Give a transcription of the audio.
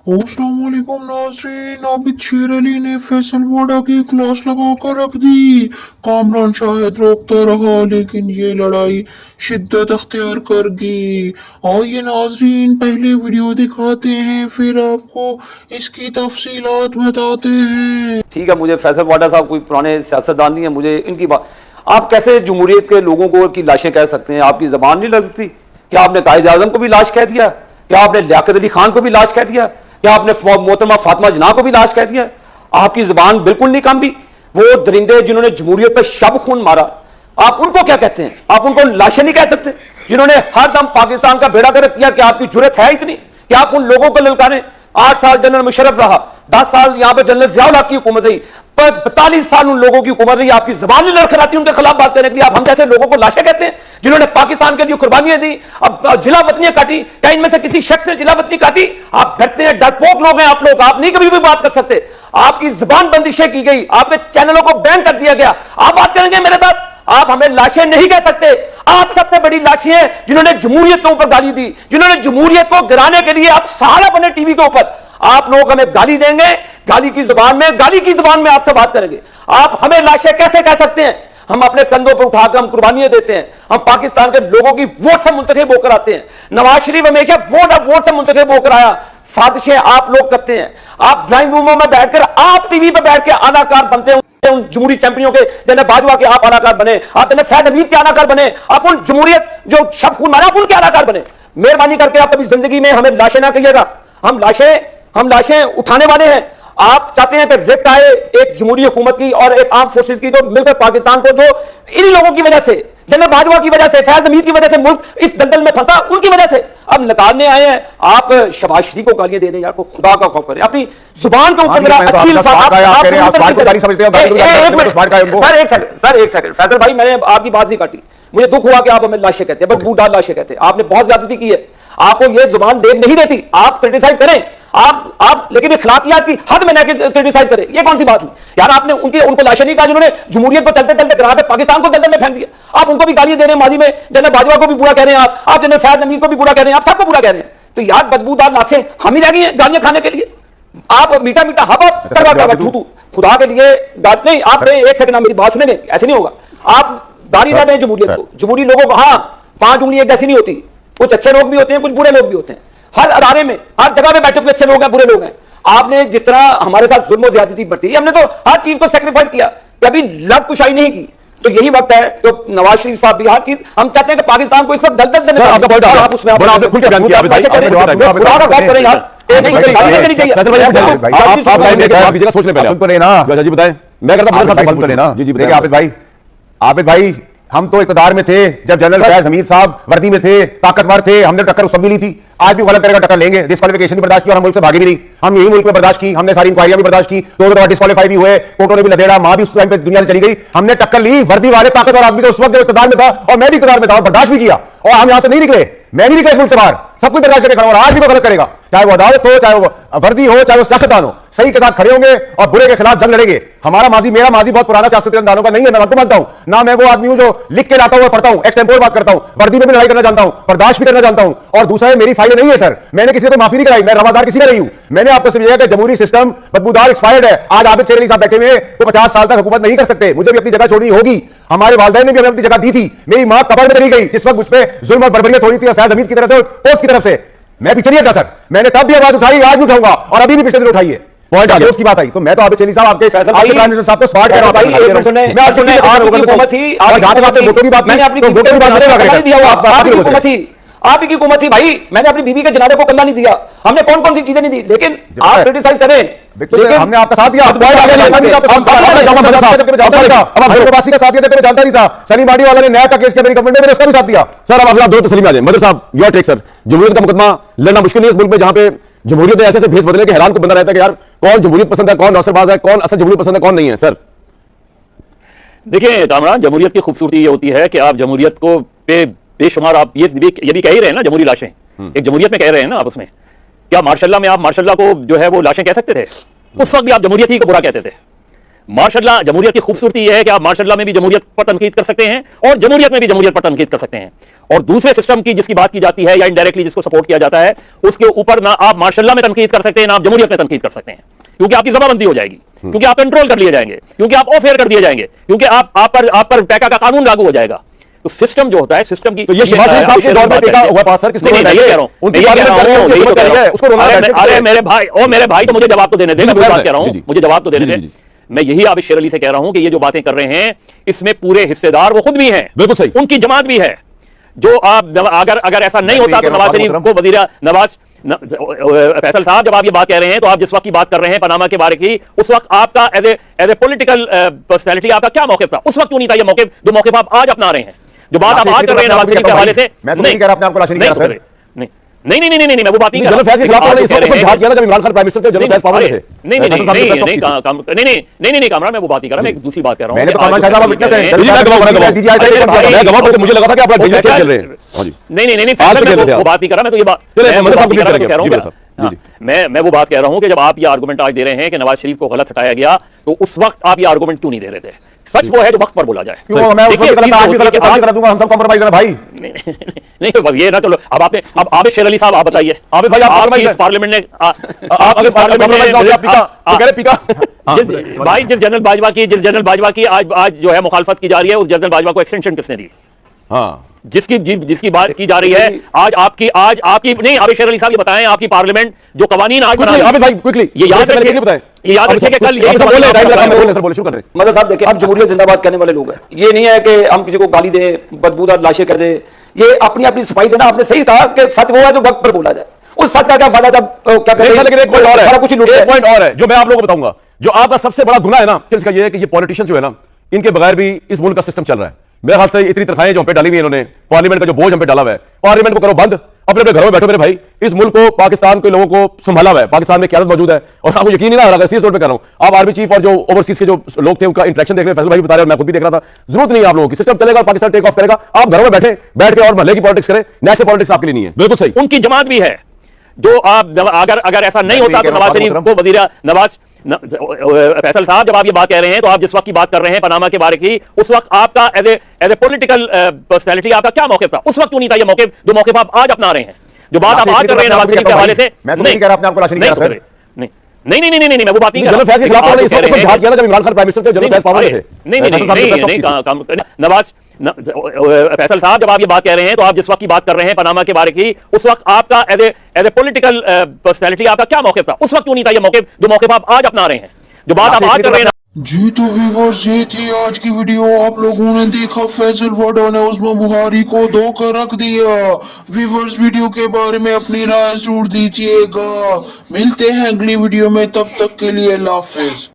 अस्सलामुअलैकुम नाज़रीन। आबिद शेर अली ने फैसल वाडा की क्लास लगा कर रख दी। कामरान शाहिद रोकता रहा लेकिन ये लड़ाई शिद्दत अख्तियार कर गई। आइए नाज़रीन पहले वीडियो दिखाते हैं फिर आपको इसकी तफसीलात बताते हैं। ठीक है, मुझे फैसल वाडा साहब कोई पुराने सियासतदान नहीं है, मुझे इनकी बात। आप कैसे जमहूरियत के लोगों को की लाशें कह सकते हैं? आपकी जबान नहीं लग सकती? क्या आपने कायद आजम को भी लाश कह दिया? क्या आपने लियाकत अली खान को भी लाश कह दिया? क्या आपने मोहतरमा फातिमा जना को भी लाश कह दिया? आपकी जबान बिल्कुल नहीं कांबी। वो दरिंदे जिन्होंने जमहूरियत पर शब खून मारा, आप उनको क्या कहते हैं? आप उनको लाशें नहीं कह सकते? जिन्होंने हर दम पाकिस्तान का बेड़ा गर्क किया, कि आपकी जुर्रत है इतनी कि आप उन लोगों को ललकारें? 8 साल जनरल मुशर्रफ रहा, 10 साल यहां पर जनरल जियाउल हक की हुकूमत रही, 45 साल उन लोगों की हुकूमत रही। आपकी जबान नहीं लड़खड़ाती उनके खिलाफ बात करने के लिए? आप हम जैसे लोगों को लाशें कहते हैं जिन्होंने पाकिस्तान के लिए कुर्बानियां दी, अब जिला वतनियां काटी? क्या इनमें से किसी शख्स ने जिला वतनी काटी? आप डरते हैं, डरपोक लोग हैं आप लोग, आप नहीं कभी भी बात कर सकते। आपकी जबान बंदिशें की गई, आपके चैनलों को बैन कर दिया गया। आप बात करेंगे मेरे साथ? आप हमें लाशें नहीं कह सकते। आप सबसे बड़ी लाशें हैं जिन्होंने जमहूरियत के ऊपर गाली दी, जिन्होंने जमहूरियत को गिराने के लिए आप सहारा बने टीवी के ऊपर। आप लोग हमें गाली देंगे, गाली की जुबान में आपसे बात करेंगे। आप हमें लाशें कैसे कह सकते हैं? हम अपने कंधों पर उठाकर हम कुर्बानियां देते हैं, हम पाकिस्तान के लोगों की वोट से मुंतखब होकर आते हैं। नवाज शरीफ हमेशा वोट से मुंतखब होकर आया। साजिशें आप लोग करते हैं। आप ड्राइंग रूमों में बैठकर, आप टीवी पर बैठ के अदाकार बनते हैं। उन जमहूरी चैंपियनों के जन्नत बाजवा के आप अदाकार बने, आप जन्नत फैज हमीद के अदाकार बने, आप उन जमहूरियत जो शब खून मारा आप उनके अदाकार बने। मेहरबानी करके आप कभी जिंदगी में हमें लाशें ना कहिएगा। हम लाशें उठाने वाले हैं। आप चाहते हैं कि रिफ्ट आए एक जमहूरी हुकूमत की और एक आर्म फोर्सेस की, तो मिलकर पाकिस्तान को, जो इन लोगों की वजह से, जन्नत बाजवा की वजह से, फैज हमीद की वजह से मुल्क इस दलदल में फंसा, उनकी वजह से अब निकालने आए हैं। आप शहबाज शरीफ को गालियां दे रहे हैं। यार को खुदा का खौफ करें, अपनी जुबान के ऊपर जरा अच्छी सर एक सेकंड फैसल भाई, मैंने आपकी बात नहीं काटी। मुझे दुख हुआ कि आप हमें लाशें कहते हैं, बदबूदार लाशें कहते हैं। आपने बहुत ज्यादती की है, आपको ये जुबान देर नहीं देती। आप क्रिटिसाइज करें, आप लेकिन इखलाकियात की हद में ना क्रिटिसाइज करें, ये कौन सी बात हुई यार? आपने उनको लाशें नहीं कहा जिन्होंने जमहूरियत को चलते चलते गिरा के पाकिस्तान को दलदल में फेंक दिया। आप उनको भी गालियां दे रहे हैं माजी में। जनरल बाजवा को भी बुरा कह रहे हैं आप जनरल फैज हमीद को भी बुरा कह रहे हैं, आप सबको बुरा कह रहे हैं। तो यार बदबूदार लाशें हम ही रह गई हैं गालियां खाने के लिए। आप मीठा मीठा हवा करवा खुदा के लिए नहीं। आप एक सेकंड मेरी बात सुनेंगे? ऐसे नहीं होगा। आप गाली ना दें जमहूरियत को, जमहूरी लोगों को। हाँ, 5 उंगली एक जैसी नहीं होती, कुछ अच्छे लोग भी होते हैं, कुछ बुरे लोग भी होते हैं। हर अदारे में, हर जगह पे बैठे हुए अच्छे लोग हैं, बुरे लोग हैं। आपने जिस तरह हमारे साथ जुल्म और ज्यादती बरती, हमने तो हर चीज को सेक्रीफाइस किया, कभी लब कुशाई नहीं की। तो यही वक्त है तो नवाज शरीफ साहब भी हर चीज, हम चाहते हैं कि पाकिस्तान को इस वक्त दलदल से निकालें। आप उसमें आबिद भाई, हम तो इक़्तिदार में थे जब जनरल फैज हमीद साहब वर्दी में थे, ताकतवर थे, हमने टक्कर उसको भी ली थी। आज भी गलत करेगा टक्कर लेंगे। डिस्क्वालिफिकेशन भी बर्दाश्त की और हम मुल्क से भागे भी नहीं। हम यही मुल्क में बर्दाश्त की, हमने सारी इंक्वायरियां भी बर्दाश्त की, 2 दफा डिस्क्वालीफाई भी हुए, कोर्टों ने भी लदेड़ा, मां भी उस टाइम पे दुनिया से चली गई। हमने टक्कर ली। वर्दी वाले ताकतवर आदमी तो उस वक्त इक़्तिदार में था और मैं भी इक़्तिदार में था और बर्दाश्त भी किया, और हम यहां से नहीं निकले। मैं नहीं निकला इस मुल्क से बाहर, सब कुछ बर्दाश्त करके खड़ा और आज भी वो गलत करेगा, चाहे वो अदालत हो, चाहे वो वर्दी हो, चाहे वो सियासतदान हो। सही के साथ खड़े होंगे और बुरे के खिलाफ जंग लड़ेंगे। हमारा माजी, मेरा माजी बहुत पुराना सियासतदानों का नहीं है, मैं तो मानता हूं ना। मैं वो आदमी हूं जो लिख के लाता हूं और पढ़ता हूं, एक्सटेम्पोर बात करता हूं, वर्दी में भी लड़ाई करना जानता हूं, बर्दाश्त भी करना जानता हूं। और दूसरा है, मेरी फाइलें नहीं है सर, मैंने किसी को माफी नहीं कराई, मैं रवादार किसी का नहीं हूं। मैंने आपको समझाया कि जमहूरी सिस्टम बदबूदार, एक्सपायर्ड है। आज आबिद शेर अली साहब बैठे हुए, वो 50 साल तक हुकूमत नहीं कर सकते। मुझे भी अपनी जगह छोड़नी होगी। हमारे वालिदैन ने भी हमें अपनी जगह दी थी। मेरी मां कब्र में चली गई जिस वक्त मुझ पर जुल्म और बर्बरियत हो रही थी फैज हमीद की तरफ से, पोस्ट की तरफ से। मैं पीछे नहीं हटा सर, मैंने तब भी आवाज उठाई, आज भी उठाऊंगा और अभी भी पिछले दिन उठाई है। पॉइंट आ गया, उसकी बात आई। तो मैं तो आबिद शेर अली साहब आपके प्राइम मिनिस्टर साहब को स्वागत कर रहा हूं। मैं आपको मैंने आप ही हुकूमत थी भाई। मैंने अपनी बीवी के जनाजे को कंधा नहीं दिया। हमने कौन कौन सी चीजें नहीं दी, लेकिन आप क्रिटिसाइज करें। लेकिन हमने आपका साथ दिया, जानता नहीं था। सलीम बाडी वाला ने नया केस किया मेरी गवर्नमेंट ने, उसका भी साथ दिया। सर अब आप दो तस्लीम आ जाए। मदर साहब, योर टेक सर। जमहूरियत का मुकदमा लड़ना मुश्किल नहीं है इस मुल्क में, जहां पे जमहूरियत ऐसे ऐसे भेस बदले के हैरान को बंदा रहता है कि यार कौन जमहूरियत पसंद है, कौन नौसरबाज है, कौन असल जमहूरियत पसंद है, कौन नहीं है। सर देखिए कामरान, जमहूरियत की खूबसूरती ये होती है कि आप जमहूरियत को बेशुमार, आप ये भी कह ही रहे हैं ना, जमहूरी लाशें एक जमहूरियत में कह रहे हैं ना आप उसमें। क्या मार्शल्लाह में आप मार्शल्लाह को जो है वो लाशें कह सकते थे? उस वक्त भी आप जमहूरियत ही को बुरा कहते थे। माशाल्लाह जमहूरियत की खूबसूरती यह है कि आप माशाल्लाह में भी जमहूरियत पर तनकीद कर सकते हैं और जमहूरियत में भी जमहूरियत पर तनकीद कर सकते हैं। और दूसरे सिस्टम की जिसकी बात की जाती है या इनडायरेक्टली जिसको सपोर्ट किया जाता है, उसके ऊपर ना आप माशाल्लाह में तनकीद कर सकते हैं, ना आप जमहूरियत में तनकीद कर सकते हैं, क्योंकि आपकी जमाबंदी हो जाएगी, क्योंकि आप कंट्रोल कर लिए जाएंगे, क्योंकि आप ऑफ एयर कर दिए जाएंगे, क्योंकि आप पर पैका का कानून लागू हो जाएगा। तो सिस्टम जो होता है, सिस्टम की तो ये शहबाज शरीफ साहब के दौर में टेका हुआ पास सर, किसको नहीं, कह रहा हूं, उनकी पार्लियामेंट कर रहे हो, यही तो कह रहा हूं। उसको रोना है। अरे मेरे भाई तो मुझे जवाब तो देने दे, मैं बात कह रहा हूं, मुझे जवाब तो देने दे। मैं यही आबिद शेर अली से कह रहा हूं कि ये जो बातें कर रहे हैं इसमें पूरे हिस्सेदार वो खुद भी हैं, बिल्कुल सही, उनकी जमात भी है। जो आप अगर ऐसा नहीं होता तो नवाज शरीफ को वजीर फैसल साहब, जब आप ये बात कह रहे हैं तो आप जिस वक्त की बात कर रहे हैं पनामा के बारे की, उस वक्त आपका एज ए पॉलिटिकल पर्सनैलिटी आपका क्या मौक़िफ़ था? उस वक्त क्यों नहीं था ये मौक़िफ़ जो मौक़िफ़ आप आज अपना रहे हैं? जो बात आप आज कर रहे हैं नवाज शरीफ के हवाले से, मैं तो नहीं कह रहा अपने आप को लाश नहीं कह रहा। नहीं, मैं वो बात नहीं कर रहा। जनरल फैज के खिलाफ आपने इस वक्त जहाद किया था जब इमरान खान प्राइम मिनिस्टर थे, जनरल फैज पावर में थे। नहीं कामरा, मैं वो बात नहीं कर रहा, मैं एक दूसरी बात कर रहा हूं। मैंने तो कामरा साहब विटनेस है, मैं गवाह मुझे लगा था कि आप लोग डेंजरस खेल रहे हैं। हां जी, नहीं वो बात नहीं कर रहा, मैं तो ये बात कह रहा हूं। मैं वो बात कह रहा हूं कि जब आप ये आर्गुमेंट आज दे रहे हैं कि नवाज शरीफ को गलत हटाया गया, तो उस वक्त आप ये आर्गुमेंट क्यों नहीं दे रहे थे? सच वो है जो वक्त पर बोला जाए। मैं उस वक्त गलत, आज भी गलत कर दूंगा, हम सब कॉम्प्रोमाइज करना भाई। नहीं ये ना, चलो अब आबिद शेर अली साहब आप बताइए। आबिद भाई आप इस पार्लियामेंट ने अगर पार्लियामेंट में कह रहे पीका भाई, जिस जनरल बाजवा की आज जो है मुखालफत की जा रही है, उस जनरल बाजवा को एक्सटेंशन किसने दी? हां, जिसकी बात की जा रही है आज आपकी नहीं, आबिद शेर अली साहब ये बताएं, आपकी पार्लियामेंट जो कवानीन आज बना रही है, आबिद भाई क्विकली ये याद रखिए कि कल ये बोले शुरू कर रहे हैं। मतलब साहब देखिए, हम जमहूरियत जिंदाबाद कहने वाले लोग हैं। ये नहीं है कि हम किसी को गाली दें, बदबूदार लाशें कर दें। ये अपनी अपनी सफाई देना। आपने सही कहा कि सच वो है जो वक्त पर बोला जाए। उस सच का क्या फायदा जब क्या कहते हैं, लेकिन एक पॉइंट और है, सारा कुछ ही लूट एक पॉइंट और है जो मैं आप लोगों को बताऊंगा। जो आपका सबसे बड़ा गुनाह है ना, इसका ये है कि ये पॉलिटिशियंस जो है ना, इनके बगैर भी इस मुल्क का सिस्टम चल रहा है। मेरे ख्याल से इतनी तनख्वाहें जो हम पे डाली हुई है इन्होंने, पार्लियामेंट का जो बोझ हम पे डाला हुआ है, पार्लियामेंट को करो बंद, अपने अपने घरों में बैठो मेरे भाई। इस मुल्क को, पाकिस्तान के लोगों को संभाला हुआ है, पाकिस्तान में क़यादत मौजूद है। और आपको यकीन नहीं आ रहा, सीरियस तौर पे कर रहा हूं, आप आर्मी चीफ और जो ओवरसीज के जो लोग थे उनका इंटरेक्शन देख रहे हैं, फैसल भाई बता रहे हैं, मैं खुद भी देख रहा था। जरूरत नहीं है आप लोगों की, सिस्टम चलेगा, पाकिस्तान टेक ऑफ करेगा, आप घरों में बैठ के और महल्ले की पॉलिटिक्स करें, नेशनल पॉलिटिक्स आपके लिए नहीं है। बिल्कुल सही, उनकी जमात भी है। जो आप अगर ऐसा नहीं होता तो नवाज शरीफ को वजीर फैसल साहब, जब आप ये बात कह रहे हैं तो आप जिस वक्त की बात कर रहे हैं पनामा के बारे की, उस वक्त आपका एज ए पॉलिटिकल पर्सनैलिटी आपका क्या मौक़िफ़ था? उस वक्त क्यों नहीं था ये मौक़िफ़ जो मौक़िफ़ आप आज अपना रहे हैं? जो बात आप आज कर रहे हैं नवाज शरीफ के हवाले से, मैं तो नहीं कह रहा अपने आप को लाश नहीं कह रहा। नहीं मैं वो बात नहीं कर रहा। जनरल फैज के खिलाफ आपने इस वक्त जहाद किया था जब इमरान खान प्राइम मिनिस्टर थे, जनरल फैज पावर में थे। नवाज फैसल साहब, जब आप ये बात कह रहे हैं तो आप जिस वक्त की बात कर रहे हैं पनामा के बारे की, उस वक्त आपका एज ए पॉलिटिकल पर्सनैलिटी आपका क्या मौक़िफ़ था? उस वक्त क्यों नहीं था ये मौक़िफ़ जो मौक़िफ़ आप आज अपना रहे हैं? जो बात आप आज कर रहे हैं। जी तो व्यूअर्स, ये थी आज की वीडियो। आप लोगों ने देखा फैसल वाडा ने उस्मान बुखारी को धोखा रख दिया। व्यूअर्स, वीडियो के बारे में अपनी राय जरूर दीजिएगा। मिलते हैं अगली वीडियो में, तब तक के लिए अल्लाह हाफिज।